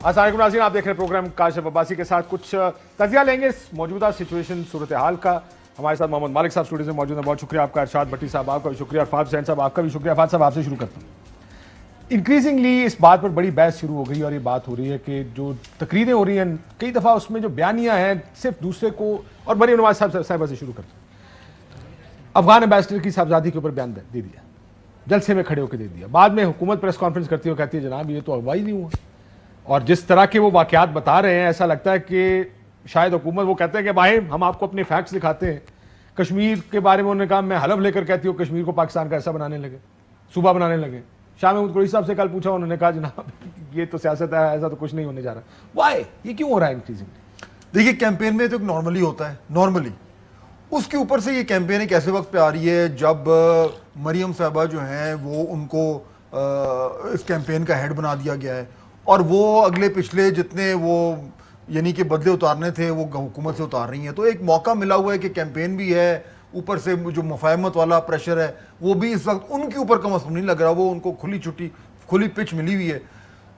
السلام علیکم ناظرین، آپ دیکھ رہے ہیں پروگرام کاشف عباسی کے ساتھ کچھ تجزیہ لیں گے اس موجودہ سچویشن صورتحال کا. ہمارے ساتھ محمد مالک صاحب اسٹوڈیو میں موجود ہیں. بہت شکریہ آپ کا. ارشاد بھٹی صاحب آپ کا بھی شکریہ. عرفات حسین صاحب آپ کا بھی شکریہ. عرفات صاحب آپ سے شروع کرتا ہوں. انکریزنگلی اس بات پر بڑی بحث شروع ہو گئی اور یہ بات ہو رہی ہے کہ جو تقریریں ہو رہی ہیں کئی دفعہ اس میں جو بیانیاں ہیں صرف دوسرے کو، اور مریم نواز صاحبہ سے شروع کرتے ہیں، افغان ایمبیسڈر کی صاحبزادی کے اوپر بیان دے دیا، جلسے میں کھڑے ہو کے دے دیا. بعد میں حکومت پریس کانفرنس کرتی ہے اور کہتی ہے جناب یہ تو اغوائی نہیں ہوا. اور جس طرح کے وہ واقعات بتا رہے ہیں ایسا لگتا ہے کہ شاید حکومت، وہ کہتے ہیں کہ بھائی ہم آپ کو اپنے فیکٹس دکھاتے ہیں. کشمیر کے بارے میں انہوں نے کہا میں حلف لے کر کہتی ہوں کشمیر کو پاکستان کا ایسا بنانے لگے، صوبہ بنانے لگے. شاہ محمود قریشی صاحب سے کل پوچھا، انہوں نے کہا جناب یہ تو سیاست ہے، ایسا تو کچھ نہیں ہونے جا رہا. وائی؟ یہ کیوں ہو رہا ہے انکریزنگ؟ دیکھیے کیمپین میں تو ایک نارملی ہوتا ہے، نارملی اس کے اوپر سے یہ کیمپین ایک ایسے وقت پہ آ رہی ہے جب مریم صاحبہ جو ہیں وہ ان کو اس کیمپین کا ہیڈ بنا دیا گیا ہے، اور وہ اگلے پچھلے جتنے وہ یعنی کہ بدلے اتارنے تھے وہ حکومت سے اتار رہی ہیں. تو ایک موقع ملا ہوا ہے کہ کیمپین بھی ہے، اوپر سے جو مفاہمت والا پریشر ہے وہ بھی اس وقت ان کے اوپر کم از کم نہیں لگ رہا، وہ ان کو کھلی پچ ملی ہوئی ہے.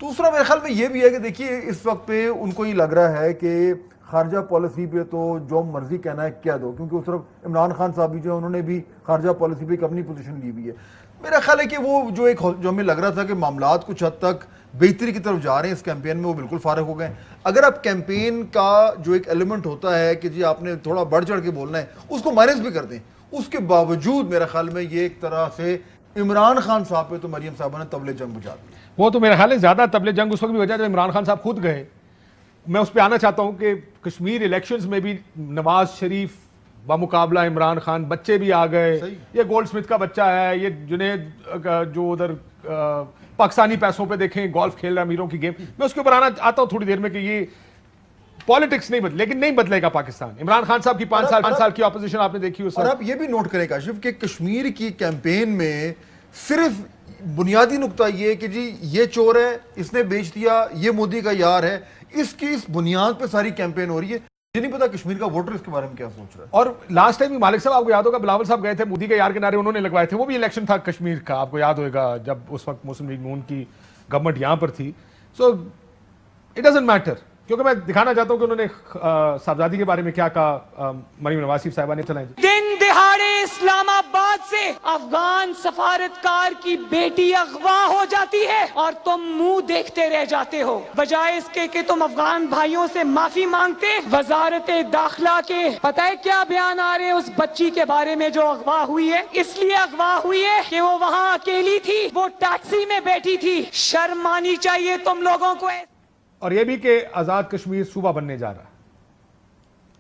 دوسرا میرے خیال میں یہ بھی ہے کہ دیکھیے اس وقت پہ ان کو یہ لگ رہا ہے کہ خارجہ پالیسی پہ تو جو مرضی کہنا ہے کہہ دو، کیونکہ اس طرف عمران خان صاحب بھی جو ہیں انہوں نے بھی خارجہ پالیسی پہ ایک اپنی پوزیشن لی ہوئی ہے. میرا خیال ہے کہ وہ جو ہمیں لگ رہا تھا کہ معاملات کچھ حد تک بہتری کی طرف جا رہے ہیں اس کیمپین میں، وہ بالکل فارغ ہو گئے ہیں. اگر آپ کیمپین کا جو ایک ایلیمنٹ ہوتا ہے کہ جی آپ نے تھوڑا بڑھ چڑھ کے بولنا ہے اس کو مائنس بھی کر دیں، اس کے باوجود میرا خیال میں یہ ایک طرح سے عمران خان صاحب پہ تو مریم صاحبہ نے طبلِ جنگ بجا دی. وہ تو میرا خیال ہے زیادہ طبلِ جنگ اس وقت بھی وجہ جب عمران خان صاحب خود گئے. میں اس پہ آنا چاہتا ہوں کہ کشمیر الیکشنز میں بھی نواز شریف بمقابلہ عمران خان، بچے بھی آ گئے. یہ گولڈ سمتھ کا بچہ ہے، یہ جنید جو ادھر پاکستانی پیسوں پہ دیکھیں گولف کھیل رہا ہے امیروں کی گیم. میں اس کے اوپر آتا ہوں تھوڑی دیر میں کہ یہ پالیٹکس نہیں بدلے، لیکن نہیں بدلے گا پاکستان. عمران خان صاحب کی 5 سال کی اپوزیشن آپ نے دیکھی اس. اور آپ یہ بھی نوٹ کریں کاشف کہ کشمیر کی کیمپین میں صرف بنیادی نقطہ یہ کہ جی یہ چور ہے، اس نے بیچ دیا، یہ مودی کا یار ہے، اس کی اس بنیاد پہ ساری کیمپین ہو رہی ہے. یہ نہیں پتا کشمیر کا ووٹر اس کے بارے میں کیا سوچ رہا ہے. اور لاسٹ ٹائم مالک صاحب آپ کو یاد ہوگا بلاول صاحب گئے تھے، مودی کے یار کے نعرے انہوں نے لگوائے تھے. وہ بھی الیکشن تھا کشمیر کا، آپ کو یاد ہوئے گا جب اس وقت مسلم لیگ نون کی گورنمنٹ یہاں پر تھی. سو اٹ ڈزنٹ میٹر، کیونکہ میں دکھانا چاہتا ہوں کہ انہوں نے صاحبزادی کے بارے میں کیا کہا. مریم نواز صاحبہ نے چلائیں دن دہاڑے اسلام آباد سے افغان سفارتکار کی بیٹی اغوا ہو جاتی ہے اور تم منہ دیکھتے رہ جاتے ہو، بجائے اس کے کہ تم افغان بھائیوں سے معافی مانگتے. وزارت داخلہ کے پتہ ہے کیا بیان آ رہے ہیں اس بچی کے بارے میں جو اغوا ہوئی ہے؟ اس لیے اغوا ہوئی ہے کہ وہ وہاں اکیلی تھی، وہ ٹیکسی میں بیٹھی تھی. شرم آنی چاہیے تم لوگوں کو. اور یہ بھی کہ آزاد کشمیر صوبہ بننے جا رہا ہے.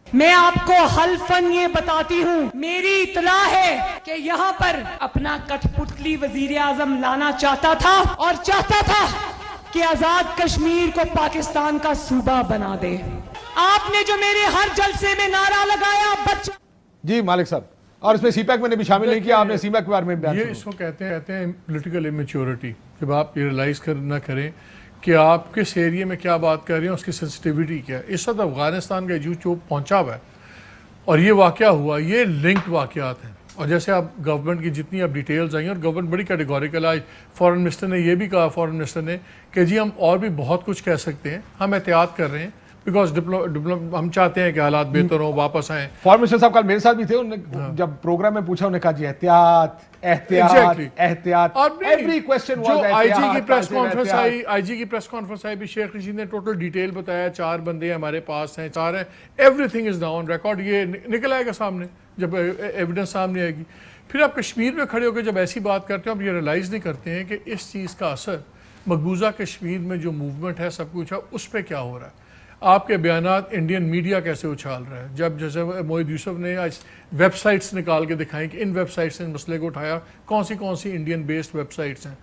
میں آپ کو حلفاً یہ بتاتی ہوں، میری اطلاع ہے کہ یہاں پر اپنا کٹھ پتلی وزیر اعظم لانا چاہتا تھا اور چاہتا تھا کہ آزاد کشمیر کو پاکستان کا صوبہ بنا دے. آپ نے جو میرے ہر جلسے میں نعرہ لگایا بچہ. جی مالک صاحب، اور اس میں سی پیک میں نے بھی شامل نہیں کیا، آپ نے سی پیک کے بارے میں یہ اس کو کہتے ہیں پولیٹیکل امیچورٹی. جب آپ یہ ریلائز نہ کریں کہ آپ کس ایریے میں کیا بات کر رہے ہیں، اس کی سینسٹیوٹی کیا ہے. اس وقت افغانستان کا جو پہنچا ہوا ہے اور یہ واقعہ ہوا، یہ لنکڈ واقعات ہیں. اور جیسے آپ گورنمنٹ کی جتنی اب ڈیٹیلز آئیں، اور گورنمنٹ بڑی کیٹیگوریکل آئی. فارن منسٹر نے یہ بھی کہا، فارن منسٹر نے کہ جی ہم اور بھی بہت کچھ کہہ سکتے ہیں، ہم احتیاط کر رہے ہیں بیکاز ہم چاہتے ہیں کہ حالات بہتر ہوں، واپس آئیں. فارن منسٹر صاحب کل میرے ساتھ بھی تھے، انہوں نے جب پروگرام میں پوچھا انہوں نے کہا جی احتیاط احتیاط احتیاط. ایوری کوسچن جو آئی جی کی پریس کانفرنس آئی بھی شیخ رشید نے ٹوٹل ڈیٹیل بتایا. 4 بندے ہمارے پاس ہیں، 4 ہیں، every thing is down record. یہ نکل آئے گا سامنے جب ایویڈنس سامنے آئے گی. پھر آپ کشمیر میں کھڑے ہو کے جب ایسی بات کرتے ہیں، آپ یہ ریلائز نہیں کرتے ہیں کہ اس چیز کا اثر مقبوضہ کشمیر میں جو موومنٹ ہے سب کچھ ہے اس پہ کیا ہو رہا ہے. آپ کے بیانات انڈین میڈیا کیسے اچھال رہا ہے. جب جیسے موحد یوسف نے آج ویب سائٹس نکال کے دکھائیں کہ ان ویب سائٹس نے مسئلے کو اٹھایا، کون سی انڈین بیسڈ ویب سائٹس ہیں.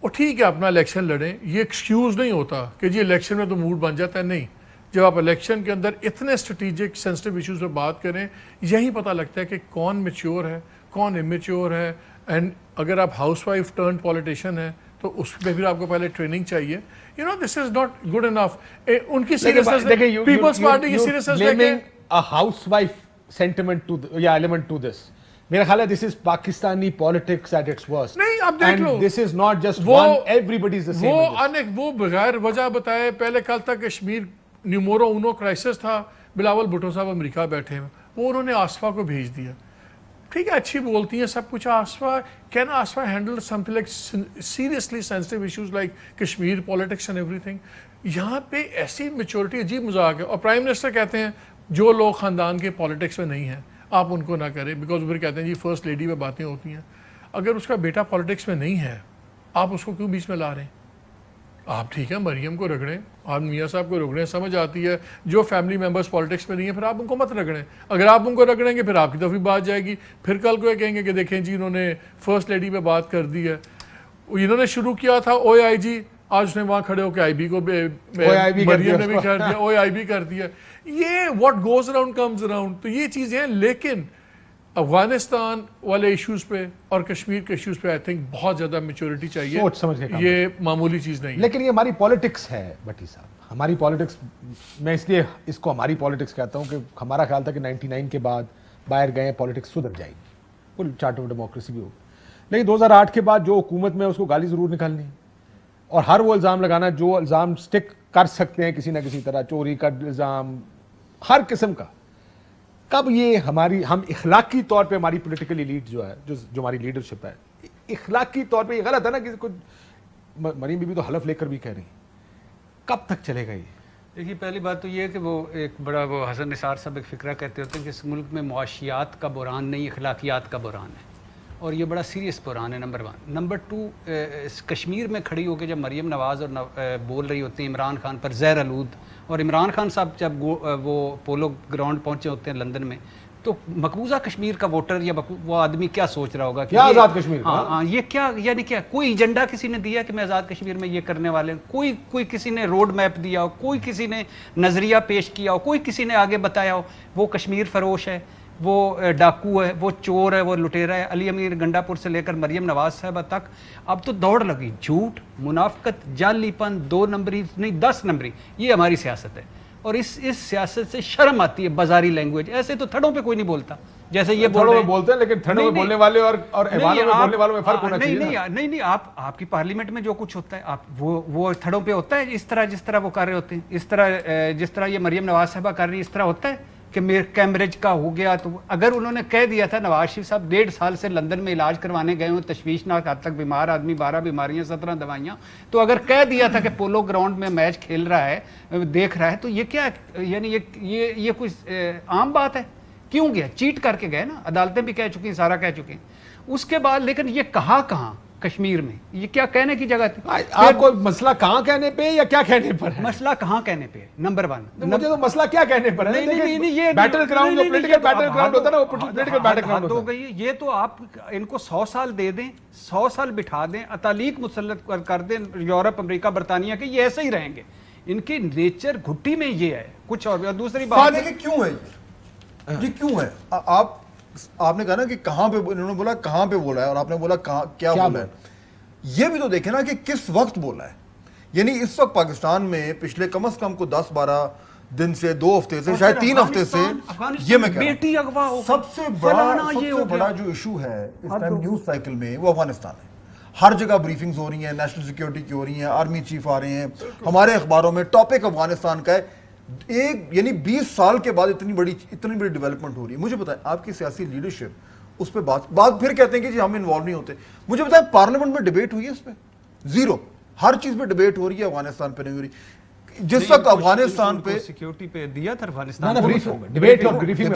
اور ٹھیک ہے اپنا الیکشن لڑیں، یہ ایکسکیوز نہیں ہوتا کہ جی الیکشن میں تو موڈ بن جاتا ہے. نہیں، جب آپ الیکشن کے اندر اتنے اسٹریٹجک سینسٹیو ایشوز پہ بات کریں، یہی پتہ لگتا ہے کہ کون میچور ہے کون امیچور ہے. اینڈ اگر آپ ہاؤس وائف ٹرن پولیٹیشین ہیں تو اس پہ پھر آپ کو پہلے ٹریننگ چاہیے. You know this is not good enough. ان کی سیریسنس پیپلز پارٹی کی سیریسنس دیکھیں. a housewife sentiment to یا element to this. میرا خیال ہے this is Pakistani politics at its worst. نہیں اب دیکھ لو, this is not just one, everybody is the same. وہ بغیر وجہ بتائے پہلے کل تک کشمیر نیومورو اونو کرائسس تھا, بلاول بھٹو صاحب امریکہ بیٹھے ہیں, وہ انہوں نے آصفا کو بھیج دیا. ٹھیک ہے اچھی بولتی ہیں سب کچھ, Asifa can Asifa handle something like seriously sensitive issues like Kashmir politics and ایوری تھنگ. یہاں پہ ایسی میچورٹی عجیب مذاق ہے. اور پرائم منسٹر کہتے ہیں جو لوگ خاندان کے پالیٹکس میں نہیں ہیں آپ ان کو نہ کریں, بیکاز پھر کہتے ہیں جی فرسٹ لیڈی میں باتیں ہوتی ہیں. اگر اس کا بیٹا پالیٹکس میں نہیں ہے آپ اس کو کیوں بیچ میں لا رہے ہیں؟ آپ ٹھیک ہے مریم کو رگڑیں, آپ میاں صاحب کو رگڑیں, سمجھ آتی ہے. جو فیملی ممبرس پالیٹکس میں نہیں ہیں پھر آپ ان کو مت رگڑیں. اگر آپ ان کو رگڑیں گے پھر آپ کی طرف بھی بات جائے گی. پھر کل کو یہ کہیں گے کہ دیکھیں جی انہوں نے فرسٹ لیڈی پہ بات کر دی ہے. انہوں نے شروع کیا تھا او آئی جی, آج اس نے وہاں کھڑے ہو کے آئی بی کو مریم نے بھی کر دیا, او آئی بی کر دیا. یہ what goes around comes around. تو یہ چیزیں ہیں, لیکن افغانستان والے ایشوز پہ اور کشمیر کے ایشوز پہ آئی تھنک بہت زیادہ میچورٹی چاہیے, سوچ سمجھ کے کام یہ معمولی چیز نہیں ہے. لیکن یہ ہماری پالیٹکس ہے بٹی صاحب, ہماری پالیٹکس. میں اس لیے اس کو ہماری پالیٹکس کہتا ہوں کہ ہمارا خیال تھا کہ 99 کے بعد باہر گئے پالیٹکس سدھر جائے گی, فل چارٹ آف ڈیموکریسی بھی ہوگی. لیکن 2008 کے بعد جو حکومت میں اس کو گالی ضرور نکالنی ہے, اور ہر وہ الزام لگانا جو الزام سٹک کر سکتے ہیں کسی نہ کسی طرح, چوری کا الزام ہر قسم کا. کب یہ ہم اخلاقی طور پہ ہماری پولیٹیکل ایلیٹ جو ہے, جو ہماری لیڈرشپ ہے, اخلاقی طور پہ یہ غلط ہے نا کہ مریم بی بی تو حلف لے کر بھی کہہ رہی ہیں, کب تک چلے گا یہ؟ دیکھیے پہلی بات تو یہ ہے کہ وہ ایک بڑا وہ حسن نثار صاحب ایک فکرہ کہتے ہوتے ہیں کہ اس ملک میں معاشیات کا بحران نہیں اخلاقیات کا بحران ہے, اور یہ بڑا سیریس بحران ہے. نمبر 1. نمبر 2, کشمیر میں کھڑی ہو کے جب مریم نواز اور بول رہی ہوتی ہیں عمران خان پر زہر آلود, اور عمران خان صاحب جب وہ پولو گراؤنڈ پہنچے ہوتے ہیں لندن میں, تو مقبوضہ کشمیر کا ووٹر یا وہ آدمی کیا سوچ رہا ہوگا کہ آزاد کشمیر, ہاں یہ کیا, یعنی کیا کوئی ایجنڈا کسی نے دیا کہ میں آزاد کشمیر میں یہ کرنے والے, کوئی کسی نے روڈ میپ دیا ہو, کوئی کسی نے نظریہ پیش کیا ہو, کوئی کسی نے آگے بتایا ہو وہ کشمیر فروش ہے, وہ ڈاکو ہے, وہ چور ہے, وہ لٹیرا ہے. علی امیر گنڈا پور سے لے کر مریم نواز صاحبہ تک اب تو دوڑ لگی. جھوٹ, منافقت, جعلی پن, 2 نمبری نہیں 10 نمبری, یہ ہماری سیاست ہے. اور اس سیاست سے شرم آتی ہے. بازاری لینگویج, ایسے تو تھڑوں پہ کوئی نہیں بولتا جیسے یہ بولتے ہیں, لیکن تھڑوں میں بولنے والے اور ایوانوں میں بولنے والوں میں فرق ہونا چاہیے. نہیں آپ کی پارلیمنٹ میں جو کچھ ہوتا ہے آپ وہ تھڑوں پہ ہوتا ہے, جس طرح وہ کر رہے ہوتے ہیں, جس طرح یہ مریم نواز صاحبہ کر رہی ہے, اس طرح ہوتا ہے کہ کیمبرج کا ہو گیا. تو اگر انہوں نے کہہ دیا تھا نواز شریف صاحب 1.5 سال سے لندن میں علاج کروانے گئے ہوں, تشویشناک حد تک بیمار آدمی, 12 بیماریاں, 17 دوائیاں, تو اگر کہہ دیا تھا کہ پولو گراؤنڈ میں میچ کھیل رہا ہے, دیکھ رہا ہے, تو یہ کیا ہے, یعنی یہ کوئی عام بات ہے؟ کیوں گیا؟ چیٹ کر کے گئے نا, عدالتیں بھی کہہ چکی ہیں, سارا کہہ چکے ہیں. اس کے بعد لیکن یہ کہاں کشمیر میں یہ کیا کہنے کی جگہ تھی؟ آپ کو مسئلہ کہاں کہنے پہ یا کیا کہنے پر ہے؟ مسئلہ کہاں کہنے پہ ہے نمبر 1. مجھے تو مسئلہ کیا کہنے پر ہے, یہ بیٹل گراؤنڈ جو پولیٹیکل بیٹل گراؤنڈ ہوتا ہے نا, وہ پولیٹیکل بیٹل گراؤنڈ ہو گئی ہے. یہ تو آپ ان کو 100 سال دے دیں, 100 سال بٹھا دیں, اطالیق مسلط کر دیں یورپ, امریکہ, برطانیہ کے, یہ ایسے ہی رہیں گے. ان کی نیچر گھٹی میں یہ ہے, کچھ اور. دوسری بات ہے کہ کیوں ہے یہ کیوں ہے. آپ نے کہا نا کہ کہاں پہ انہوں نے بولا, کہاں پہ بولا ہے, اور آپ نے بولا کیا بولا ہے. یہ بھی تو دیکھیں نا کہ کس وقت بولا ہے. یعنی اس وقت پاکستان میں پچھلے کم از کم کو 10-12 دن سے, 2 ہفتے سے, شاید 3 ہفتے سے, یہ میں کہہ رہا ہوں سب سے بڑا جو ایشو ہے اس ٹائم نیوز سائیکل میں وہ افغانستان ہے. ہر جگہ بریفنگز ہو رہی ہیں, نیشنل سیکیورٹی کی ہو رہی ہیں, آرمی چیف آ رہے ہیں, ہمارے اخباروں میں ٹاپک افغانستان کا ہے. یعنی 20 سال کے بعد اتنی بڑی ڈیولپمنٹ ہو رہی ہے. مجھے بتائیں آپ کی سیاسی لیڈرشپ اس پہ بات پھر کہتے ہیں کہ جی ہم انوالو نہیں ہوتے. مجھے بتائیں پارلیمنٹ میں ڈیبیٹ ہوئی ہے اس پہ؟ 0. ہر چیز پہ ڈیبیٹ ہو رئی ہے, افغانستان پہ نہیں ہو رہی. جس وقت افغانستان پہ سیکیورٹی پہ دیا تھا افغانستان, ڈیبیٹ اور بریفنگ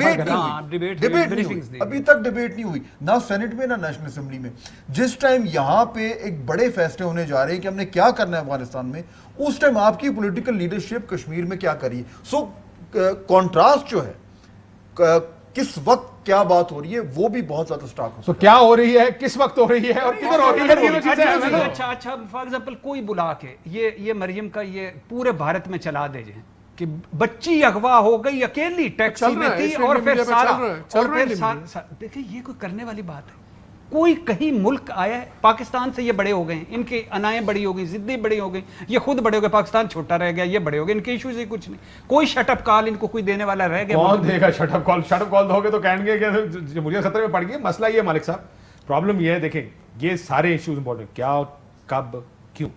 ابھی تک ڈیبیٹ نہیں ہوئی, نہ سینٹ میں نہ نیشنل اسمبلی میں. جس ٹائم یہاں پہ ایک بڑے فیصلے ہونے جا رہے ہیں کہ ہم نے کیا کرنا ہے افغانستان میں, اس ٹائم آپ کی پولیٹیکل لیڈرشپ کشمیر میں کیا کری ہے. سو کانٹراسٹ جو ہے کس وقت کیا بات ہو رہی ہے وہ بھی بہت زیادہ سٹارک ہو. تو کیا ہو رہی ہے, کس وقت ہو رہی ہے, اور کدھر ہو رہی ہے. اچھا فار ایگزامپل کوئی بلا کے یہ مریم کا یہ پورے بھارت میں چلا دے جائیں کہ بچی اغوا ہو گئی, اکیلی ٹیکسی میں تھی, اور پھر سارا. دیکھیں یہ کوئی کرنے والی بات ہے. کوئی کہیں ملک آیا ہے پاکستان سے یہ بڑے ہو گئے ہیں, ان کی انائیں بڑی ہو گئی, ضدیں بڑی ہو گئی, یہ خود بڑے ہو گئے, پاکستان چھوٹا رہ گیا, یہ بڑے ہو گئے, ان کے ایشوز ہی کچھ نہیں. کوئی شٹ اپ کال ان کو کوئی دینے والا رہ گیا؟ کون دے گا شٹ اپ کال؟ شٹ اپ کال دو گے تو کہیں گے کہ جمہوریت خطرے میں پڑ گئی. مسئلہ یہ ہے مالک صاحب, پرابلم یہ ہے, دیکھیں یہ سارے ایشوز امپورٹنٹ, کیا, کب, کیوں,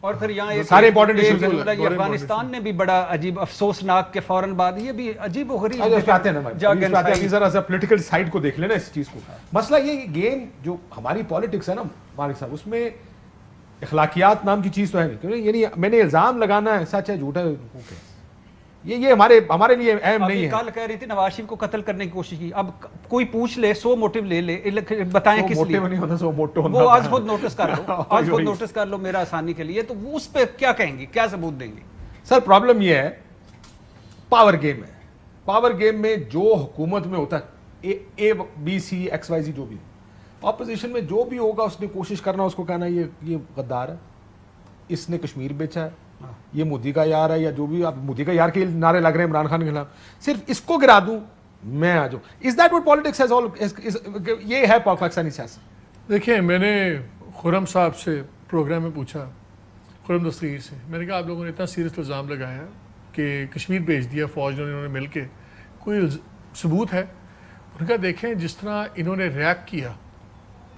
اور پھر یہاں سارے امپورٹنٹ ایشوز یہ افغانستان نے بھی بڑا عجیب افسوسناک کے فوراً بعد یہ بھی عجیب و غریب آتے ہیں نا بھائی, ذرا سا پولیٹیکل سائڈ کو دیکھ لینا اس چیز کو. مسئلہ یہ گیم جو ہماری پالیٹکس ہے نا مالک صاحب, اس میں اخلاقیات نام کی چیز تو ہے نہیں. یعنی میں نے الزام لگانا ہے, سچ ہے جھوٹ ہے, یہ ہمارے لیے اہم نہیں ہے. کل کہہ رہی تھی نواز شریف کو قتل کرنے کی کوشش کی, اب کوئی پوچھ لے 100 موٹیو لے لے, بتائیں کس لیے. وہ آج خود نوٹس کر لو, آج خود نوٹس کر لو میرا آسانی کے لیے, تو وہ اس پہ کیا کہیں گے, کیا ثبوت دیں گے؟ سر پرابلم یہ ہے, پاور گیم ہے. پاور گیم میں جو حکومت میں ہوتا ہے, A B C X Y Z جو بھی, اپوزیشن میں جو بھی ہوگا اس نے کوشش کرنا اس کو کہنا یہ غدار ہے, اس نے کشمیر بیچا ہے, یہ مودی کا یار ہے, یا جو بھی آپ مودی کا یار کے نعرے لگ رہے ہیں عمران خان کے خلاف, صرف اس کو گرا دوں میں آ جاؤں. Is that what politics has all, یہ ہے پاکستانی سیاست. دیکھیں میں نے خرم صاحب سے پروگرام میں پوچھا, خرم دستگیر سے, میں نے کہا آپ لوگوں نے اتنا سیریس الزام لگایا کہ کشمیر بھیج دیا فوج نے, انہوں نے مل کے, کوئی ثبوت ہے؟ انہوں نے کہا دیکھیں جس طرح انہوں نے ریاکٹ کیا,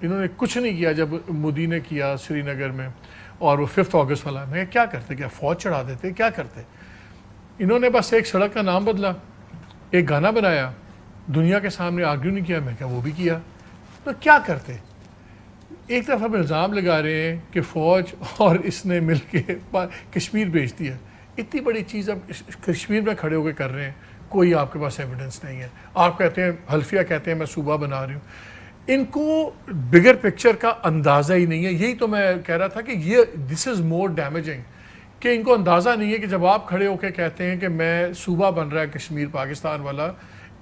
انہوں نے کچھ نہیں کیا جب مودی نے کیا سری نگر میں, اور وہ 5 اگست والا, میں کیا کرتے, کیا فوج چڑھا دیتے, کیا کرتے؟ انہوں نے بس ایک سڑک کا نام بدلا, ایک گانا بنایا, دنیا کے سامنے آرگیو نہیں کیا. میں کہا وہ بھی کیا, تو کیا کرتے؟ ایک طرف ہم الزام لگا رہے ہیں کہ فوج اور اس نے مل کے کشمیر بھیج دیا. اتنی بڑی چیز اب کشمیر میں کھڑے ہو کے کر رہے ہیں, کوئی آپ کے پاس ایویڈنس نہیں ہے. آپ کہتے ہیں, حلفیہ کہتے ہیں میں صوبہ بنا رہی ہوں, ان کو بگر پکچر کا اندازہ ہی نہیں ہے. یہی تو میں کہہ رہا تھا کہ یہ دس از مور ڈیمیجنگ, کہ ان کو اندازہ نہیں ہے کہ جب آپ کھڑے ہو کے کہتے ہیں کہ میں صوبہ بن رہا ہے کشمیر پاکستان والا,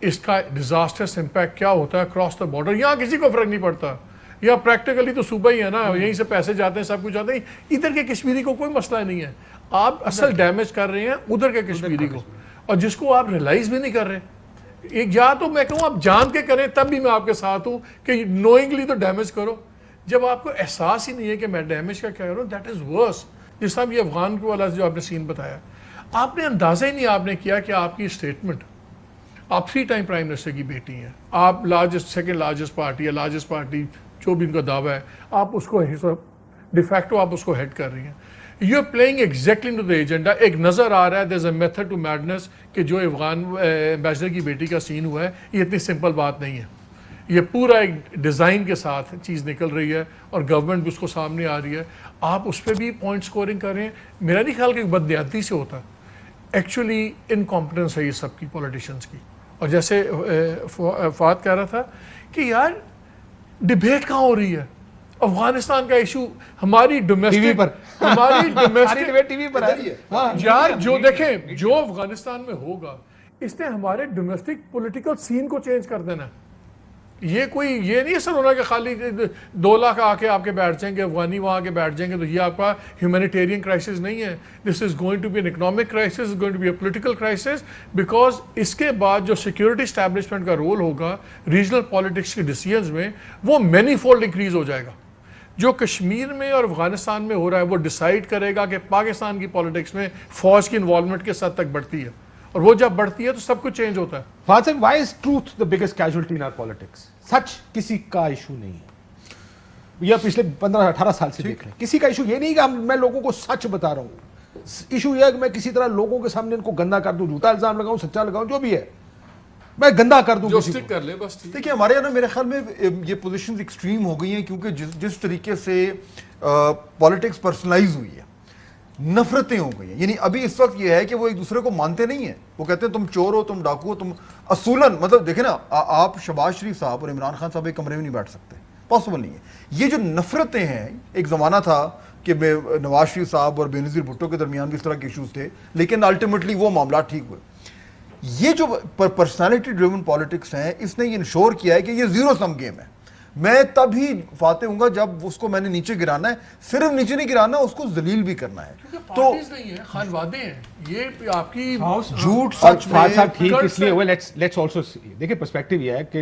اس کا ڈیزاسٹرس امپیکٹ کیا ہوتا ہے اکراس دا بارڈر. یہاں کسی کو فرق نہیں پڑتا, یہاں پریکٹیکلی تو صوبہ ہی ہے نا, یہیں سے پیسے جاتے ہیں, سب کچھ جاتے ہیں. ادھر کے کشمیری کو کوئی مسئلہ نہیں ہے, آپ اصل ڈیمیج کر رہے ہیں ادھر کے کشمیری کو, اور جس کو آپ ریلائز بھی نہیں کر رہے. ایک یا تو میں کہوں آپ جان کے کریں تب بھی میں آپ کے ساتھ ہوں کہ نوئنگلی تو ڈیمیج کرو, جب آپ کو احساس ہی نہیں ہے کہ میں ڈیمیج کا کہہ رہا ہوں, دیٹ از ورس. جس طرح یہ افغان والا جو آپ نے سین بتایا, آپ نے اندازہ ہی نہیں آپ نے کیا کہ آپ کی اسٹیٹمنٹ, آپ 3 ٹائم پرائم منسٹر کی بیٹی ہیں, آپ سیکنڈ لارجسٹ پارٹی ہے, لارجسٹ پارٹی جو بھی ان کا دعویٰ ہے, آپ اس کو ڈیفیکٹو آپ اس کو ہیڈ کر رہی ہیں. You are playing exactly into the agenda. ایک نظر آ رہا ہے there is a method to madness, کہ جو افغان ایمبیسڈر کی بیٹی کا سین ہوا ہے یہ اتنی سمپل بات نہیں ہے, یہ پورا ایک ڈیزائن کے ساتھ چیز نکل رہی ہے, اور گورنمنٹ بھی اس کو سامنے آ رہی ہے. آپ اس پہ بھی پوائنٹ سکورنگ کر رہے ہیں. میرا نہیں خیال کہ بدنیاتی سے ہوتا ہے, ایکچولی انکمپٹنس ہے یہ سب کی پولیٹیشینس کی. اور جیسے فہد کہہ رہا تھا کہ یار ڈبیٹ کہاں ہو رہی ہے, افغانستان کا ایشو ہماری ڈومیسٹک یار جو دیکھیں جو افغانستان میں ہوگا اس نے ہمارے ڈومیسٹک پولیٹیکل سین کو چینج کر دینا. یہ کوئی یہ نہیں سر ہونا کہ خالی 2 لاکھ آ کے آپ کے بیٹھ جائیں گے, افغانی وہاں آ کے بیٹھ جائیں گے تو یہ آپ کا ہیومینیٹیرین کرائسس نہیں ہے. This is going to be an economic crisis, going to be a political crisis, because اس کے بعد جو سیکورٹی اسٹیبلشمنٹ کا رول ہوگا ریجنل پالیٹکس کے ڈیسیژنز میں, وہ مینی فولڈ انکریز ہو جائے گا. جو کشمیر میں اور افغانستان میں ہو رہا ہے وہ ڈیسائیڈ کرے گا کہ پاکستان کی پالیٹکس میں فوج کی انوالومنٹ کس حد تک بڑھتی ہے, اور وہ جب بڑھتی ہے تو سب کچھ چینج ہوتا ہے. فہد صاحب, why is truth the biggest casualty in our politics? سچ کسی کا ایشو نہیں ہے, یا پچھلے 15-18 سال سے دیکھ لیں, کسی کا ایشو یہ نہیں کہ میں لوگوں کو سچ بتا رہا ہوں. ایشو یہ ہے کہ میں کسی طرح لوگوں کے سامنے ان کو گندا کر دوں, جھوٹا الزام لگاؤں, سچا لگاؤں, جو بھی ہے میں گندا کر دوں. کر لے بس. دیکھیے ہمارے یہاں میرے خیال میں یہ پوزیشنز ایکسٹریم ہو گئی ہیں, کیونکہ جس طریقے سے پالیٹکس پرسنلائز ہوئی ہے, نفرتیں ہو گئی ہیں. یعنی ابھی اس وقت یہ ہے کہ وہ ایک دوسرے کو مانتے نہیں ہیں, وہ کہتے ہیں تم چور ہو, تم ڈاکو ہو, تم اصولاً مطلب دیکھیں نا, آپ شہباز شریف صاحب اور عمران خان صاحب ایک کمرے میں نہیں بیٹھ سکتے, پاسبل نہیں ہے. یہ جو نفرتیں ہیں, ایک زمانہ تھا کہ نواز شریف صاحب اور بینظیر بھٹو کے درمیان بھی اس طرح کے ایشوز تھے, لیکن الٹیمیٹلی وہ معاملات ٹھیک ہوئے. یہ جو پرسنالٹی ڈریون پالیٹکس ہیں, اس نے یہ انشور کیا ہے کہ یہ زیرو سم گیم ہے. میں تب ہی فاتح ہوں گا جب اس کو میں نے نیچے گرانا ہے, صرف نیچے نہیں گرانا, اس کو ذلیل بھی کرنا ہے. تو نہیں ہے, خانوادے ہیں, یہ آپ کی جھوٹ سچ فہد صاحب ٹھیک اس لیے ہوئے. لیٹس آلسو دیکھیں پرسپیکٹو یہ ہے کہ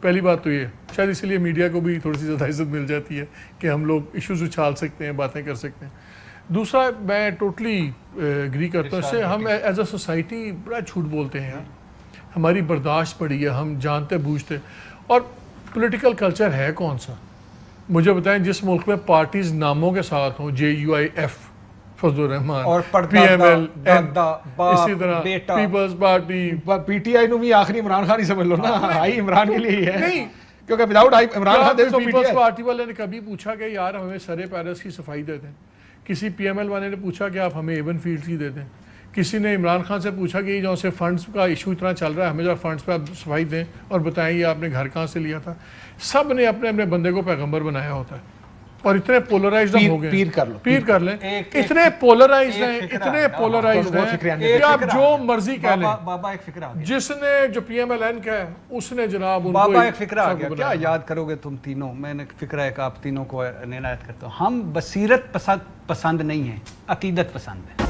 پہلی بات تو یہ شاید اسی لیے میڈیا کو بھی تھوڑی سی زیادہ عزت مل جاتی ہے کہ ہم لوگ ایشوز اچھال سکتے ہیں, باتیں کر سکتے ہیں. دوسرا میں ٹوٹلی اگری کرتا ہوں اس سے, ہم ایز اے سوسائٹی بڑا جھوٹ بولتے ہیں یار, ہماری برداشت بڑی ہے, ہم جانتے بوجھتے. اور پولیٹیکل کلچر ہے کون سا مجھے بتائیں جس ملک میں پارٹیز ناموں کے ساتھ ہوں, JUIF فضل الرحمان اور PML, دادا باپ اسی طرح بیٹا پیپلز پارٹی, PTI نو بھی آخری عمران خان ہی سمجھ لو نا, آئی عمران کے لیے ہی ہے نہیں کیونکہ وداؤٹ عمران خان دیکھو پیپلز پارٹی والے نے کبھی پوچھا کہ یار ہمیں سرے پیرس کی صفائی دے دیں, کسی PML والے نے پوچھا کہ آپ ہمیں ایون فیلڈ کی دے دیں, کسی نے عمران خان سے پوچھا کہ جو سے فنڈز کا ایشو اتنا چل رہا ہے ہمیں جو فنڈز پہ آپ صفائی دیں اور بتائیں یہ آپ نے گھر کہاں سے لیا تھا. سب نے اپنے اپنے بندے کو پیغمبر بنایا ہوتا ہے اور اتنے پولرائزڈ ہو گئے, پیر کر لیں, اتنے پولرائزڈ ہیں, اتنے پولرائزڈ ہیں کہ آپ جو مرضی کہہ لیں. بابا ایک فکر آ گیا, جس نے جو PMLN کا ہے اس نے جناب ان کو بابا ایک فکر آ گیا, کیا یاد کرو گے تم تینوں, میں نے فکر ہے کہ آپ تینوں کو عنایت کرتا ہوں. ہم بصیرت پسند نہیں ہیں, عقیدت پسند ہے.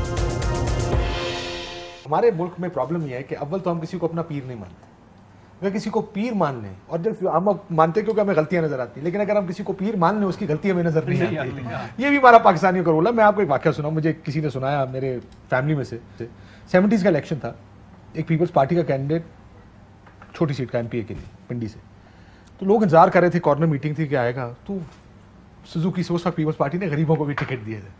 ہمارے ملک میں پرابلم یہ ہے کہ اول تو ہم کسی کو اپنا پیر نہیں مانتے. اگر کسی کو پیر مان لیں, اور جب ہم مانتے کیونکہ ہمیں غلطیاں نظر آتی ہیں, لیکن اگر ہم کسی کو پیر مان لیں اس کی غلطیاں ہمیں نظر نہیں آتی. یہ بھی ہمارا پاکستانیوں کا رول ہے. میں آپ کو ایک واقعہ سناؤں, مجھے کسی نے سنایا میرے فیملی میں سے, 70s کا الیکشن تھا, ایک پیپلز پارٹی کا کینڈیڈیٹ چھوٹی سیٹ کا MPA کے لیے پنڈی سے, تو لوگ انتظار کر رہے تھے, کارنر میٹنگ تھی کہ آئے گا, تو سوزوکی سے اس وقت پیپلز پارٹی نے غریبوں کو بھی ٹکٹ دیے تھے.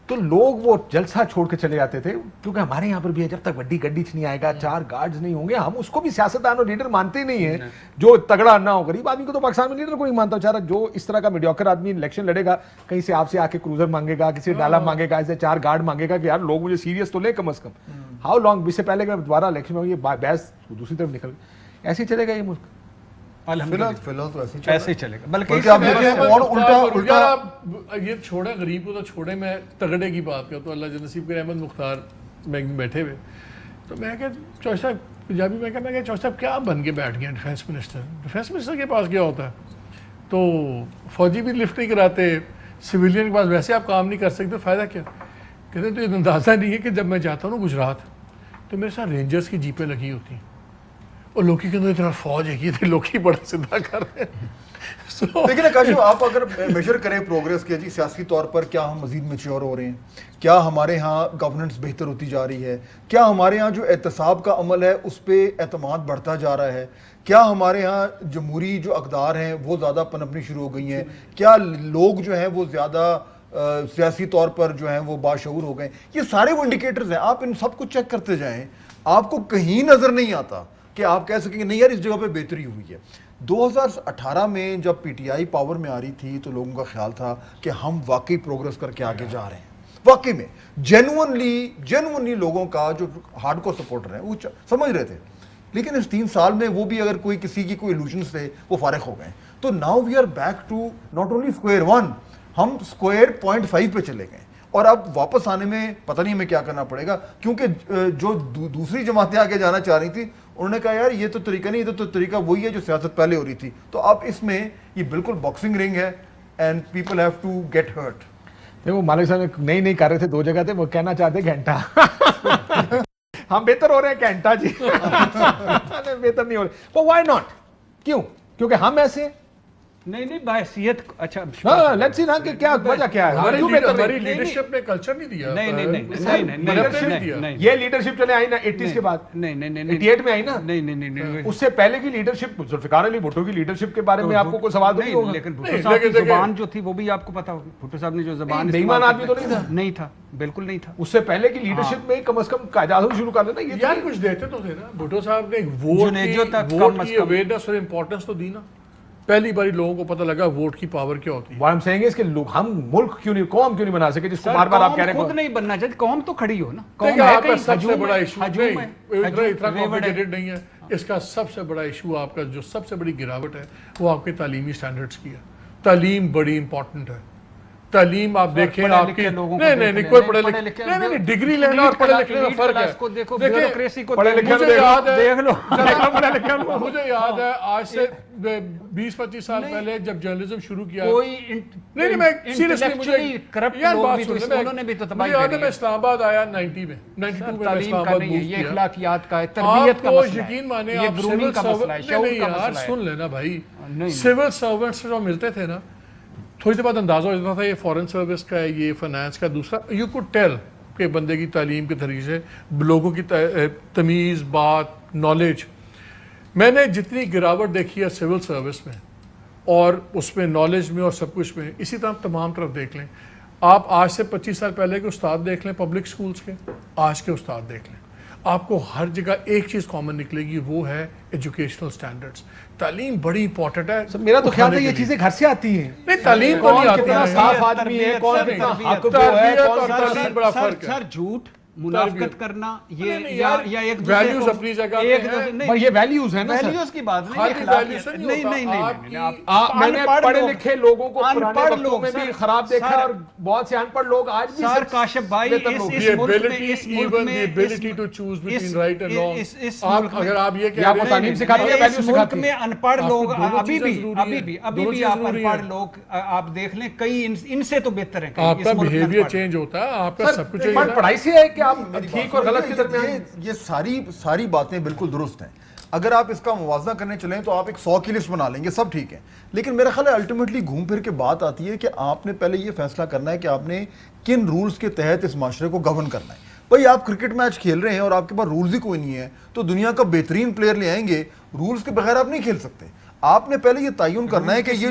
تو لوگ وہ جلسہ چھوڑ کے چلے جاتے تھے کیونکہ ہمارے یہاں پر بھی ہے جب تک بڑی گڈی نہیں آئے گا, 4 گارڈز نہیں ہوں گے, ہم اس کو بھی سیاستدان اور لیڈر مانتے ہی نہیں ہیں جو تگڑا نہ ہو. غریب آدمی کو تو پاکستان میں لیڈر کو نہیں مانتا بیچارہ, جو اس طرح کا میڈیوکر آدمی الیکشن لڑے گا, کہیں سے آپ سے آ کے کروزر مانگے گا, کسی سے ڈالا مانگے گا, ایسے 4 گارڈ مانگے گا کہ یار لوگ مجھے سیریس تو لے کم از کم. ہاؤ لانگ, اس سے پہلے کہ دوبارہ الیکشن میں یہ بحث دوسری طرف نکل گئی. ایسے ہی چلے گا یہ ملک, فی الحال تو ایسے ہی چلے گا. بلکہ آپ دیکھیں اور الٹا یہ چھوڑے غریب کو تو چھوڑے, میں تگڑے کی بات کرتا ہوں. اللہ نصیب کرے, احمد مختار میں بیٹھے ہوئے, تو میں کہ چوہدری صاحب پنجابی میں کہنا کہ چوہدری صاحب کیا بن کے بیٹھ گئے ڈیفینس منسٹر. ڈیفینس منسٹر کے پاس کیا ہوتا ہے, تو فوجی بھی لفٹ نہیں کراتے, سویلین کے پاس ویسے آپ کام نہیں کر سکتے, فائدہ کیا. کہتے تو یہ اندازہ نہیں ہے کہ جب میں جاتا ہوں نا گجرات تو میرے ساتھ رینجرز کی جیپیں لگی ہوتی ہیں اور لوکی کے اندر اتنا فوج ہے, یہ لوکی بڑا سدھا کر رہے ہیں. لیکن کاشف آپ اگر میجر کریں پروگریس کے, جی سیاسی طور پر کیا ہم مزید میچور ہو رہے ہیں, کیا ہمارے ہاں گورننس بہتر ہوتی جا رہی ہے, کیا ہمارے ہاں جو احتساب کا عمل ہے اس پہ اعتماد بڑھتا جا رہا ہے, کیا ہمارے ہاں جمہوری جو اقدار ہیں وہ زیادہ پنپنی شروع ہو گئی ہیں, کیا لوگ جو ہیں وہ زیادہ سیاسی طور پر جو ہیں وہ باشعور ہو گئے. یہ سارے وہ انڈیکیٹرز ہیں, آپ ان سب کو چیک کرتے جائیں, آپ کو کہیں نظر نہیں آتا کہ آپ کہہ سکیں گے نہیں یار اس جگہ پہ بہتری ہوئی ہے. 2018 میں جب PTI پاور میں آ رہی تھی تو لوگوں کا خیال تھا کہ ہم واقعی پروگریس کر کے آگے جا رہے ہیں, واقعی میں جینوئنلی لوگوں کا جو ہارڈ کور سپورٹر ہیں وہ سمجھ رہے تھے. لیکن اس 3 سال میں وہ بھی اگر کوئی کسی کی کوئی illusions تھے وہ فارغ ہو گئے. تو now we are back to not only square 1, ہم اسکوائر 0.5 پہ چلے گئے, اور اب واپس آنے میں پتہ نہیں ہمیں کیا کرنا پڑے گا, کیونکہ جو دوسری جماعتیں آگے جانا چاہ رہی تھیں انہوں نے کہا یار یہ تو طریقہ نہیں, یہ تو طریقہ وہی ہے جو سیاست پہلے ہو رہی تھی. تو اب اس میں یہ بالکل باکسنگ رنگ ہے and people have to get hurt. دیکھو مالک صاحب نہیں کر رہے تھے 2 جگہ تھے, وہ کہنا چاہتے گھنٹہ ہم بہتر ہو رہے ہیں گھنٹہ جی بہتر نہیں ہو رہے. وائی ناٹ, کیوں, کیونکہ ہم ایسے نہیں بحیثیت. اچھا لیٹس سی نا کہ کیا وجہ کیا ہے, ہماری لیڈرشپ نے کلچر نہیں دیا. نہیں, یہ لیڈرشپ چلے آئی نا 80s کے بعد, نہیں 88 میں آئی نا, نہیں اس سے پہلے کی لیڈرشپ ذوالفقار علی بھٹو کی لیڈرشپ کے بارے میں آپ کو کوئی سوال تو نہیں ہوگا. لیکن بھٹو صاحب کی زبان جو تھی وہ بھی آپ کو پتا ہوگی, بھٹو صاحب نے جو زبان بے ایمان آدمی تو نہیں تھا, بالکل نہیں تھا. اس سے پہلے کی لیڈرشپ میں کم از کم قائداعظم شروع کر دینا. یہ یار کچھ دیتے تو تھے نا, بھٹو صاحب نے ووٹ کی اویئرنیس اور امپورٹنس تو دی نا. پہلی باری لوگوں کو پتہ لگا ووٹ کی پاور کیا ہوتی ہے. وہ ہم کہیں گے اس کے لوگ ہم ملک کیوں نہیں, قوم کیوں نہیں بنا سکے جس کو بار بار آپ کہہ رہے ہیں خود نہیں بننا چاہتے, قوم تو کھڑی ہو نا. آپ کا سب سے بڑا ایشو اتنا کمپلیکیٹڈ نہیں ہے, اس کا سب سے بڑا ایشو آپ کا جو سب سے بڑی گراوٹ ہے وہ آپ کے تعلیمی سٹینڈرڈز کی ہے. تعلیم بڑی امپورٹنٹ ہے, تعلیم آپ دیکھیں پڑھے آپ لکھے کی لوگوں کو نہیں دیکھ نہیں لیں، کوئی نہیں پڑھے پڑھے لکھے لکھے نہیں ڈگری لینا اور پڑھے لکھنے میں فرق ہے. کو دیکھو، دیکھیں بیوروکریسی کو پڑھے دیکھو، لکھے مجھے یاد ہے دیکھ لو. مجھے یاد ہے آج سے 20-25 سال پہلے جب جرنلزم شروع کیا کوئی نہیں میں سیریسلی مجھے کرپٹ یار لوگ بات بھی تو سن انہوں نے بھی تو تباہی مجھے یاد ہے کری میں ہے. اسلام آباد آیا 90 میں 92 میں میں تعلیم اسلام کا آباد نہیں ہے، موو یہ کیا. اخلاقیات کا ہے، تربیت کا آپ کو مسئلہ ہے، یقین مانے یہ آپ گرومنگ کا مسئلہ ہے، شعور کا یار مسئلہ ہے. سن لینا بھائی نہیں. سول سرونٹس سے جو ملتے تھے نا تھوڑی دیر بعد اندازہ ہو جاتا تھا یہ فورن سروس کا ہے یہ فائنانس کا دوسرا یو کوڈ ٹیل کہ بندے کی تعلیم کے طریقے سے لوگوں کی تمیز بات نالج. میں نے جتنی گراوٹ دیکھی ہے سول سروس میں اور اس میں نالج میں اور سب کچھ میں اسی طرح تمام طرف دیکھ لیں. آپ آج سے 25 سال پہلے کے استاد دیکھ لیں پبلک سکولز کے آج کے استاد دیکھ لیں آپ کو ہر جگہ ایک چیز کامن نکلے گی وہ ہے ایجوکیشنل سٹینڈرڈز. تعلیم بڑی امپورٹنٹ ہے. میرا تو خیال ہے یہ چیزیں گھر سے آتی ہیں. نہیں تعلیم کو نہیں آتی کتنا ہے. صاف آدمی ہے کون سر، کتنا تربیت، حق وہ ہے تربیت کون اور سا تعلیم بڑا فرق ہے. سر جھوٹ منافقت کرنا یہ نہیں یا یار، ایک دوسرے values کو اپنی جگہ پہ ایک ہیں. دوسرے نہیں بھائی یہ ویلیوز ہیں نا سر. ویلیوز کی بات نہیں خالی اخلاقیات. values سے نہیں نہیں ہوتا. نہیں نہیں آپ نہیں کی- میں نے پڑھے لکھے لوگوں کو ان پرانے پڑھ وقتوں لوگ میں بھی سر، خراب دیکھا سر، اور بہت سے ان پڑھ لوگ آج بھی سر کاشف بھائی بہتر اس لوگ. اس The ملک میں ability, اس ملک even میں the ability to choose between us- right and wrong. اس- اس آپ ملک میں- اگر آپ یہ یہ کہہ آپ کو رہے تعلیم ہیں سکھاتی ہے اس ویلیو ملک سکھاتی میں ہے. ان پڑھ آپ لوگ کو دونوں ابھی چیزیں بھی ضروری ابھی ہیں. بھی دونوں ابھی بھی چیزیں آپ ان ضروری پڑھ ہیں. لوگ آپ دیکھ لیں کئی ان سے تو بہتر ہیں کہیں آپ اس کا ملک میں بیہیویئر ان پڑھ. چینج ہوتا ہے آپ کا سب کچھ پر پڑھائی سے ہے کہ آپ ٹھیک اور غلط کے درمیان یہ ساری باتیں بالکل درست ہیں. اگر آپ اس کا موازنہ کرنے چلیں تو آپ ایک 100 کی لسٹ بنا لیں گے سب ٹھیک ہے. لیکن میرا خیال ہے الٹیمیٹلی گھوم پھر کے بات آتی ہے کہ آپ نے پہلے یہ فیصلہ کرنا ہے کہ آپ نے کن رولز کے تحت اس معاشرے کو گورن کرنا ہے. بھائی آپ کرکٹ میچ کھیل رہے ہیں اور آپ کے پاس رولز ہی کوئی نہیں ہے تو دنیا کا بہترین پلیئر لے آئیں گے رولز کے بغیر آپ نہیں کھیل سکتے. آپ نے پہلے یہ تعین کرنا ہے کہ یہ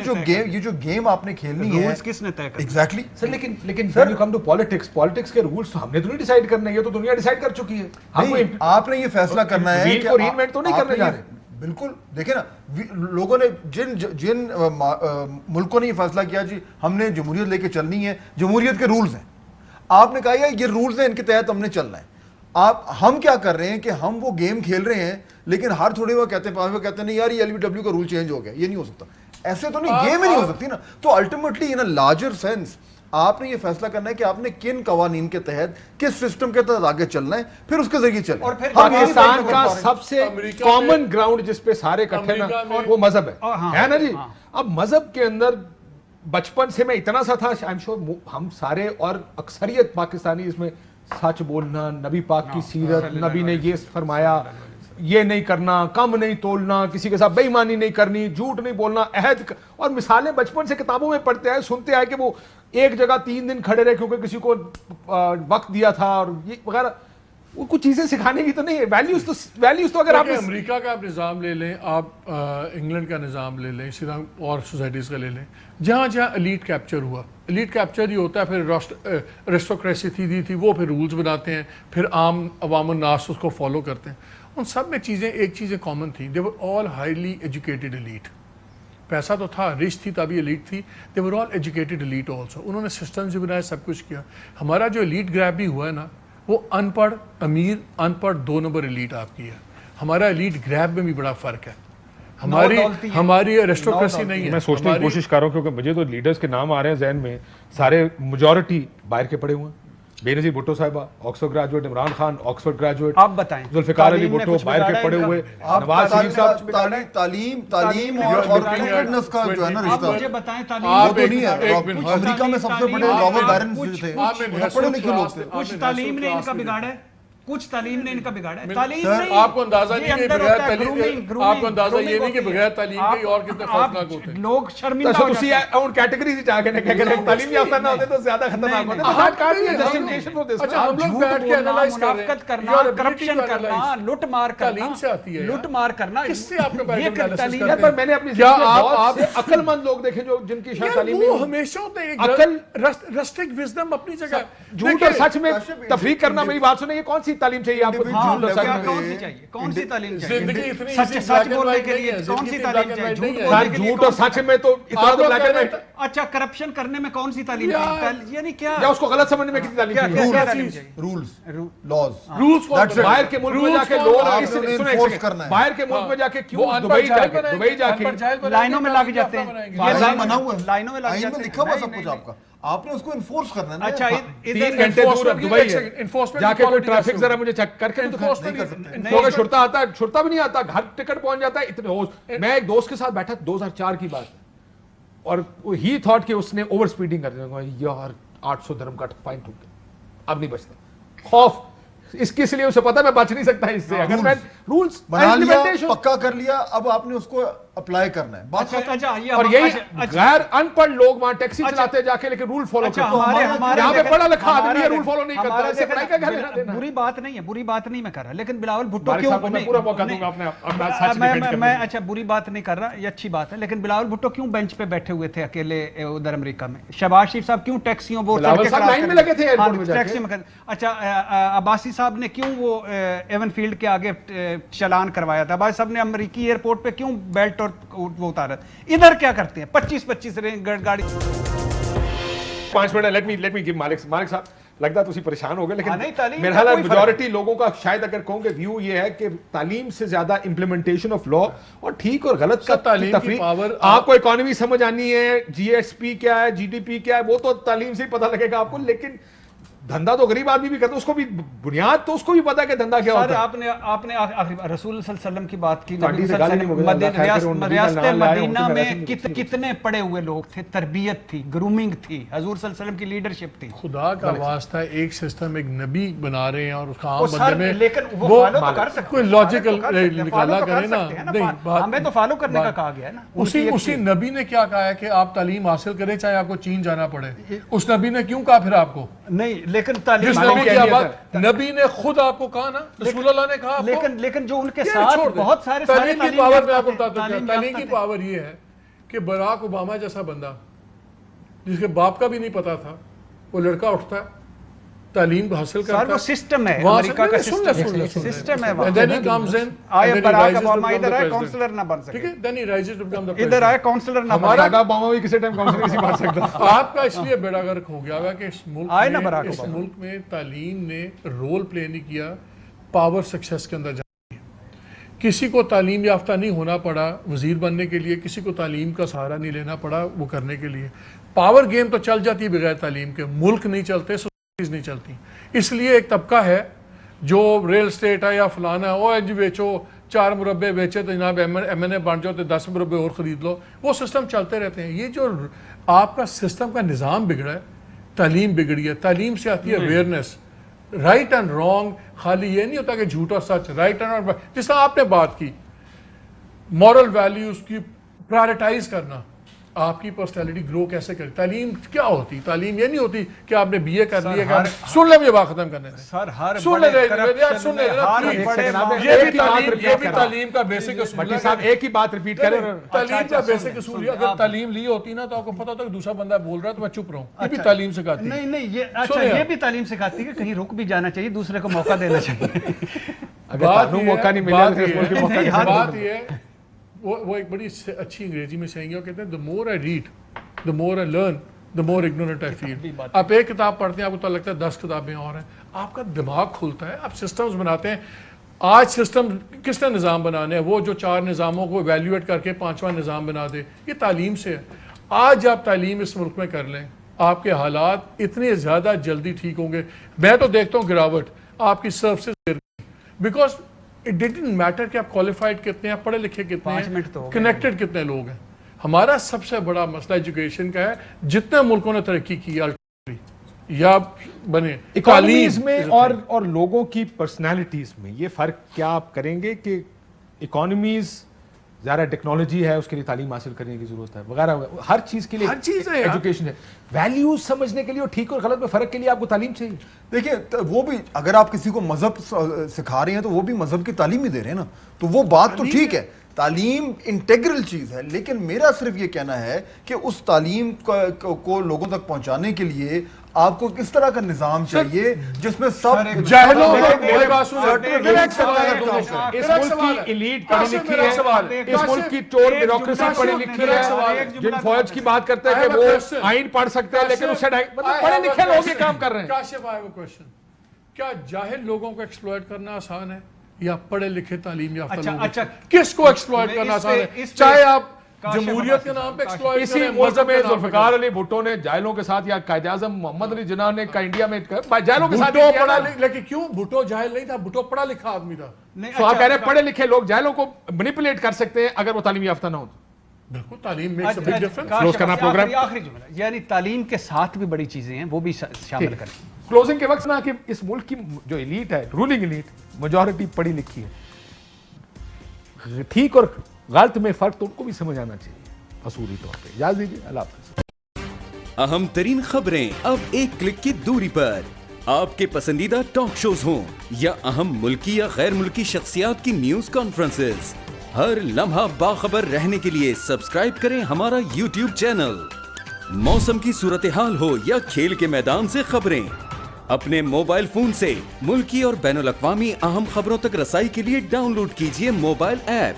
جو گیم آپ نے کھیلنی ہے رولز کس نے طے کرنا؟ ایگزیکٹلی. سر لیکن when you come to politics کے رولز تو ہم نے تو نہیں ڈیسائیڈ کرنے یہ تو دنیا ڈیسائیڈ کر چکی ہے. نہیں آپ نے یہ فیصلہ کرنا ہے ویل کو ری انوینٹ تو نہیں کرنے جا رہے. بالکل دیکھیں نا لوگوں نے جن ملکوں نے یہ فیصلہ کیا جی ہم نے جمہوریت لے کے چلنی ہے جمہوریت کے رولز ہیں. آپ نے کہا یہ رولز ہیں ان کے تحت ہم نے چلنا ہے. ہم کیا کر رہے ہیں کہ ہم وہ گیم کھیل رہے ہیں لیکن ہر تھوڑے وہ کہتے ہیں نہیں یار یہ LBW کا رول چینج ہو گیا. یہ نہیں ہو سکتا. ایسے تو نہیں گیم ہی نہیں ہو سکتی نا. تو ultimately in a larger sense آپ نے یہ فیصلہ کرنا ہے کہ آپ نے کن قوانین کے تحت کس سسٹم کے تحت آگے چلنا ہے پھر اس کے ذریعے چلیں. اور پھر پاکستان کا سب سے امریکہ کامن گراؤنڈ جس پہ سارے اکٹھے نا وہ مذہب ہے نا جی. اب مذہب کے اندر بچپن سے میں اتنا سا تھا آئی ایم شور ہم سارے اور اکثریت پاکستانی اس میں سچ بولنا نبی پاک کی سیرت نبی نے یہ فرمایا یہ نہیں کرنا کم نہیں تولنا کسی کے ساتھ بے ایمانی نہیں کرنی جھوٹ نہیں بولنا عہد اور مثالیں بچپن سے کتابوں میں پڑھتے آئے سنتے آئے کہ وہ ایک جگہ 3 دن کھڑے رہے کیونکہ کسی کو وقت دیا تھا اور یہ وغیرہ وہ کچھ چیزیں سکھانے کی تو نہیں ہے. ویلیوز تو اگر آپ امریکہ کا آپ نظام لے لیں آپ انگلینڈ کا نظام لے لیں اسی طرح اور سوسائٹیز کا لے لیں جہاں جہاں ایلیٹ کیپچر ہوا ایلیٹ کیپچر ہی ہوتا ہے پھر ریسٹوکریسی تھی وہ پھر رولز بناتے ہیں پھر عام عوام الناس اس کو فالو کرتے ہیں. ان سب میں ایک چیزیں کامن تھیں دے ور آل ہائیلی ایجوکیٹڈ ایلیٹ. پیسہ تو تھا رچ تھی تبھی ایلیٹ تھی دے ور آل ایجوکیٹڈ ایلیٹ آلسو. انہوں نے سسٹمز بھی بنائے سب کچھ کیا. ہمارا جو ایلیٹ گریب بھی ہوا ہے نا وہ ان پڑھ امیر ان پڑھ 2 نمبر ایلیٹ آپ کی ہے. ہمارا ایلیٹ گریب میں بھی بڑا فرق ہے. ہماری ریسٹوکریسی نہیں ہے. میں سوچنے کی کوشش کر رہا ہوں کیونکہ مجھے تو لیڈرز کے نام آ رہے ہیں ذہن میں سارے میجورٹی باہر کے پڑے ہوئے ہیں. بے نظیر بھٹو صاحبہ Oxford graduate Imran Khan Oxford graduate آپ بتائیں ذوالفقار علی بھٹو باہر کے پڑے ہوئے نواز شریف صاحب تعلیم اور کرکٹنس کا جو ہے نا آپ رشتہ مجھے بتائیں وہ تو نہیں ہے. امریکہ میں سب سے بڑے رابرٹ بائرن تھے پڑھے لکھے لوگ تھے. کچھ تعلیم نے ان کا بگاڑا ہے کچھ تعلیم نے ان کا بگاڑا ہے. تعلیم نہیں آپ کو اندازہ نہیں کہ بغیر تعلیم آپ کو اندازہ یہ نہیں کہ بغیر تعلیم کے اور کتنے خوفناک ہوتے ہیں. لوگ شرمندہ ہو جاتے ہیں. ان کیٹیگریز ہی چاہ کے تعلیم یافتہ نہ ہوتے تو زیادہ خطرناک ہوتے. اچھا ہم لوگ بیٹھ کے انالائز کر رہے ہیں منافقت کرنا کرپشن کرنا لوٹ مار کرنا تعلیم سے آتی ہے. لوٹ مار کرنا کس سے آپ کا یہ انالیسس تعلیم کرتے ہیں؟ میں نے اپنی کیا آپ عقل مند لوگ دیکھے جو جن کی شاید تعلیم وہ ہمیشہ ہوتے ہیں عقل رسٹک وزڈم اپنی جگہ. جھوٹ اور سچ میں تفریق کرنا. میری بات سنیں یہ کون سی تعلیم چاہیے آپ کو جھوٹ اور سچ میں؟ کون سی چاہیے کون سی تعلیم چاہیے زندگی اتنی سچ بولنے کے لیے کون سی تعلیم چاہیے سر جھوٹ اور سچ میں تو اتنا تو بلیک اینڈ وائٹ اچھا کرپشن کرنے میں کون سی تعلیم یعنی کیا یا اس کو غلط سمجھنے میں کتنی تعلیم چاہیے؟ رولز لاز رولز باہر کے ملک میں جا کے لوگ enforce کرنا ہے. باہر کے ملک میں جا کے کیوں دبئی جا کے لائنوں میں لگ جاتے ہیں, آئین بنا ہوا ہے, لائنوں میں لگ آئین جاتے میں ہیں. لکھا ہوا سب کچھ آپ کا, آپ نے اس کو انفورس کرنا ہے نا. اچھا 3 گھنٹے دور دبئی ہے, جا کے کوئی ٹریفک ذرا مجھے چیک کر کے کیونکہ چھڑتا آتا ہے, چھڑتا بھی نہیں آتا, گھر ٹکٹ پہنچ جاتا ہے اتنے ہوش. میں ایک دوست کے ساتھ بیٹھا 2004 کی بات ہے, اور ہی تھاٹ کہ اس نے اوور اسپیڈنگ کر دیا, یار 800 درہم کا فائن ٹوٹ گیا, اب نہیں بچتا. خوف اس کے لیے اسے پتا میں بچ نہیں سکتا اس سے. اگر میں رولز بنا لیا, پکا کر لیا, اب آپ نے اس کو اپلائی کرنا ہے. بات اور یہی غیر ان پڑھ لوگ وہاں ٹیکسی چلاتے جا کے لیکن رول فالو کرتے ہیں. یہاں پہ پڑھا لکھا آدمی رول فالو نہیں کرتا, اسے پڑھائی کا گھر لینا دینا. بری بات نہیں ہے, بری بات نہیں میں کر رہا, لیکن بلاول بھٹو کیوں, میں پورا موقع دوں گا اپنے میں اچھا بری بات نہیں کر رہا, یہ اچھی بات ہے, لیکن بلاول بھٹو کیوں بینچ پہ بیٹھے ہوئے تھے اکیلے ادھر امریکہ میں؟ شہباز شریف صاحب کیوں ٹیکسیوں وہ لائن میں لگے تھے ایئرپورٹ میں جا کے. اچھا عباسی صاحب نے کیوں وہ ایون فیلڈ کے آگے چلان کروایا تھا؟ عباسی صاحب نے امریکی ایئرپورٹ پہ کیوں بیلٹ اور وہ اتارا؟ ادھر کیا کرتے ہیں 25 گاڑی. 5 منٹ لیٹ می گیو مالک صاحب, لگتا ہے تو پریشان ہو گئے, لیکن میرا خیال ہے میجورٹی لوگوں کا شاید اگر کہوں گے ویو یہ ہے کہ تعلیم سے زیادہ امپلیمنٹیشن آف لا اور ٹھیک اور غلط کا تفریق. آپ کو اکانومی سمجھ آنی ہے, جی ایس پی کیا ہے, جی ڈی پی کیا ہے, وہ تو تعلیم سے ہی پتہ لگے گا آپ کو, لیکن دھندا تو غریب آدمی بھی کرتا ہے, اس کو بھی بنیاد تو اس کو بھی پتا ہے کہ دھندا کیا ہوتا ہے. آپ نے رسول صلی اللہ علیہ وسلم کی بات کی, ریاست مدینہ میں کتنے پڑے ہوئے لوگ تھے, تربیت تھی, گرومنگ تھی, حضور صلی اللہ علیہ وسلم کی لیڈرشپ تھی. خدا کا واسطہ ایک سسٹم ایک نبی بنا رہے ہیں اور اس کا عام بندے میں لیکن وہ فالو تو کر سکتے کوئی لاجیکل نکالا کرے نا. ہمیں تو فالو کرنے کا کہا گیا ہے نا. اسی نبی نے کیا کہا ہے کہ آپ تعلیم حاصل کریں چاہے آپ کو چین جانا پڑے. اس نبی نے کیوں کہا پھر آپ کو نہیں, لیکن تعلیم نبی نے خود آپ کو کہا نا, رسول اللہ نے کہا, لیکن جو ان کے ساتھ بہت سارے تعلیم کی پاور میں آپ کو بتاتا ہوں. تعلیم کی پاور یہ ہے کہ براک اوباما جیسا بندہ جس کے باپ کا بھی نہیں پتا تھا, وہ لڑکا اٹھتا ہے, تعلیم حاصل کرتا ہے, وہ سسٹم ہے امریکہ کا, سسٹم ہے. then he comes in, آئے براک اوباما ادھر آئے کاؤنسلر نہ بن سکے, ٹھیک ہے, then he rises to become the ادھر president. آئے کاؤنسلر نہ ہمارا اوباما بھی کسی ٹائم کاؤنسلر نہیں بن سکتا. آپ کا اس لیے بیڑا گرک ہو گیا کہ اس ملک میں تعلیم نے رول پلے نہیں کیا پاور سکسیس کے اندر. کسی کو تعلیم یافتہ نہیں ہونا پڑا وزیر بننے کے لیے, کسی کو تعلیم کا سہارا نہیں لینا پڑا وہ کرنے کے لیے. پاور گیم تو چل جاتی ہے بغیر تعلیم کے, ملک نہیں چلتے, سوسائٹیز نہیں چلتی. اس لیے ایک طبقہ ہے جو ریل اسٹیٹ ہے یا فلانا ہے, وہ جی بیچو 4 مربے بیچے تو جناب ایم این اے بن جاؤ تو 10 مربے اور خرید لو, وہ سسٹم چلتے رہتے ہیں. یہ جو آپ کا سسٹم کا نظام بگڑا ہے, تعلیم بگڑی ہے. تعلیم سے آتی ہے اویئرنیس, رائٹ اینڈ رانگ. خالی یہ نہیں ہوتا کہ جھوٹ اور سچ, رائٹ اینڈ رانگ. جس طرح آپ نے بات کی مورل ویلیوز کی پرائرٹائز کرنا, آپ کی پرسنالٹی گرو کیسے کرے. تعلیم کیا ہوتی؟ تعلیم یہ نہیں ہوتی کہ آپ نے بی اے کر لیا, سن لیں, یہ بات ختم کرنے دیں, سر ہر یہ بھی تعلیم کا بیسک اصول ہے. صاحب ایک ہی بات ریپیٹ کریں, تعلیم کا بیسک اصول ہے. اگر تعلیم لی ہوتی نا تو آپ کو پتا ہوتا کہ دوسرا بندہ بول رہا ہے تو میں چپ رہا ہوں. یہ بھی تعلیم سکھاتی ہے. نہیں, یہ بھی تعلیم سکھاتی ہے کہ کہیں رک بھی جانا چاہیے, دوسرے کو موقع دینا چاہیے. بات یہ ہے, وہ ایک بڑی اچھی انگریزی میں سینگ ہے, وہ کہتے ہیں the more I read, the more I learn, the more ignorant I feel. آپ ایک کتاب پڑھتے ہیں آپ کو تو لگتا ہے 10 کتابیں اور ہیں, آپ کا دماغ کھلتا ہے, آپ سسٹمز بناتے ہیں. آج سسٹم کس نے نظام بنانے ہیں؟ وہ جو 4 نظاموں کو ایویلیویٹ کر کے 5واں نظام بنا دے, یہ تعلیم سے ہے. آج آپ تعلیم اس ملک میں کر لیں, آپ کے حالات اتنے زیادہ جلدی ٹھیک ہوں گے. میں تو دیکھتا ہوں گراوٹ آپ کی سروسز گر گئی, بیکاز اٹ ڈڈنٹ میٹر کہ آپ کوالیفائڈ کتنے ہیں, پڑھے لکھے کتنے ہیں, کنیکٹڈ کتنے لوگ ہیں. ہمارا سب سے بڑا مسئلہ ایجوکیشن کا ہے. جتنے ملکوں نے ترقی کی یا بنے اکانومیز میں اور لوگوں کی پرسنالٹیز میں یہ فرق کیا آپ کریں گے کہ اکانومیز زیادہ ٹیکنالوجی ہے, اس کے لیے تعلیم حاصل کرنے کی ضرورت ہے وغیرہ, ہر چیز کے لیے ہر چیز ہے ایجوکیشن ہے. ویلیوز سمجھنے کے لیے اور ٹھیک اور غلط میں فرق کے لیے آپ کو تعلیم چاہیے. دیکھیں وہ بھی اگر آپ کسی کو مذہب سکھا رہے ہیں تو وہ بھی مذہب کی تعلیم ہی دے رہے ہیں نا, تو وہ بات تو ٹھیک ہے, تعلیم انٹیگرل چیز ہے. لیکن میرا صرف یہ کہنا ہے کہ اس تعلیم کو لوگوں تک پہنچانے کے لیے آپ کو کس طرح کا نظام چاہیے جس میں سب جاہلوں کو میری بات سنیں میرا ایک سوال ہے اس ملک کی ایلیٹ پڑھی لکھی ہے اس ملک کی ٹور بیوروکریسی پڑھی لکھی ہے جن فوج کی بات کرتے ہیں کہ وہ آئین پڑھ سکتے ہیں لیکن اس سے پڑھے لکھے لوگ یہ کام کر رہے ہیں. کاشف آئے وہ کوشچن کیا جاہل لوگوں کو ایکسپلوئٹ کرنا آسان ہے یا پڑھے لکھے تعلیم یافتہ لوگوں کس کو ایکسپلوئٹ کرنا آسان ہے چاہے آپ جمہوریت کے نام پہ ایکسپلوئٹ اسی موضوع میں ذوالفقار علی بھٹو نے جاہلوں کے ساتھ یا قائد اعظم محمد علی جناح نے کا انڈیا میں جاہلوں کے ساتھ پڑھا لیکن کیوں بھٹو جاہل نہیں تھا بھٹو پڑھا لکھا آدمی تھا تو آپ کہہ رہے ہیں پڑھے لکھے لوگ جاہلوں کو مینیپولیٹ کر سکتے ہیں اگر وہ تعلیم یافتہ نہ ہو. بالکل تعلیم میں بگ ڈفرنس کلوز کرنا پروگرام آخری جملہ یعنی تعلیم کے ساتھ بھی بڑی چیزیں ہیں وہ بھی شامل کریں. کلوزنگ کے وقت نا کہ اس ملک کی جو ایلیٹ ہے رولنگ ایلیٹ میجورٹی پڑھی لکھی ہے ٹھیک اور غلط میں فرق تو ان کو بھی سمجھ آنا چاہیے اصولی طور پہ. اجازت دیجیے اللہ حافظ. اہم ترین خبریں اب ایک کلک کی دوری پر. آپ کے پسندیدہ ٹاک شوز ہوں یا اہم ملکی یا غیر ملکی شخصیات کی نیوز کانفرنسز, ہر لمحہ باخبر رہنے کے لیے سبسکرائب کریں ہمارا یوٹیوب چینل. موسم کی صورتحال ہو یا کھیل کے میدان سے خبریں, اپنے موبائل فون سے ملکی اور بین الاقوامی اہم خبروں تک رسائی کے لیے ڈاؤن لوڈ کیجیے موبائل ایپ.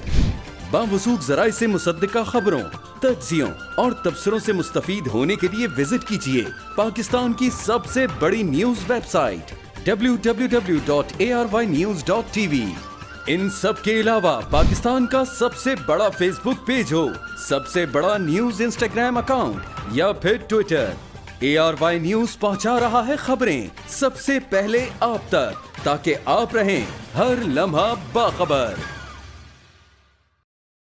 باوثوق ذرائع سے مصدقہ خبروں, تجزیوں اور تبصروں سے مستفید ہونے کے لیے وزٹ کیجیے پاکستان کی سب سے بڑی نیوز ویب سائٹ www.arYnews.tv. ان سب کے علاوہ پاکستان کا سب سے بڑا فیس بک پیج ہو, سب سے بڑا نیوز انسٹاگرام اکاؤنٹ یا پھر ٹویٹر, ARY نیوز پہنچا رہا ہے خبریں سب سے پہلے آپ تک تاکہ آپ رہیں ہر لمحہ باخبر.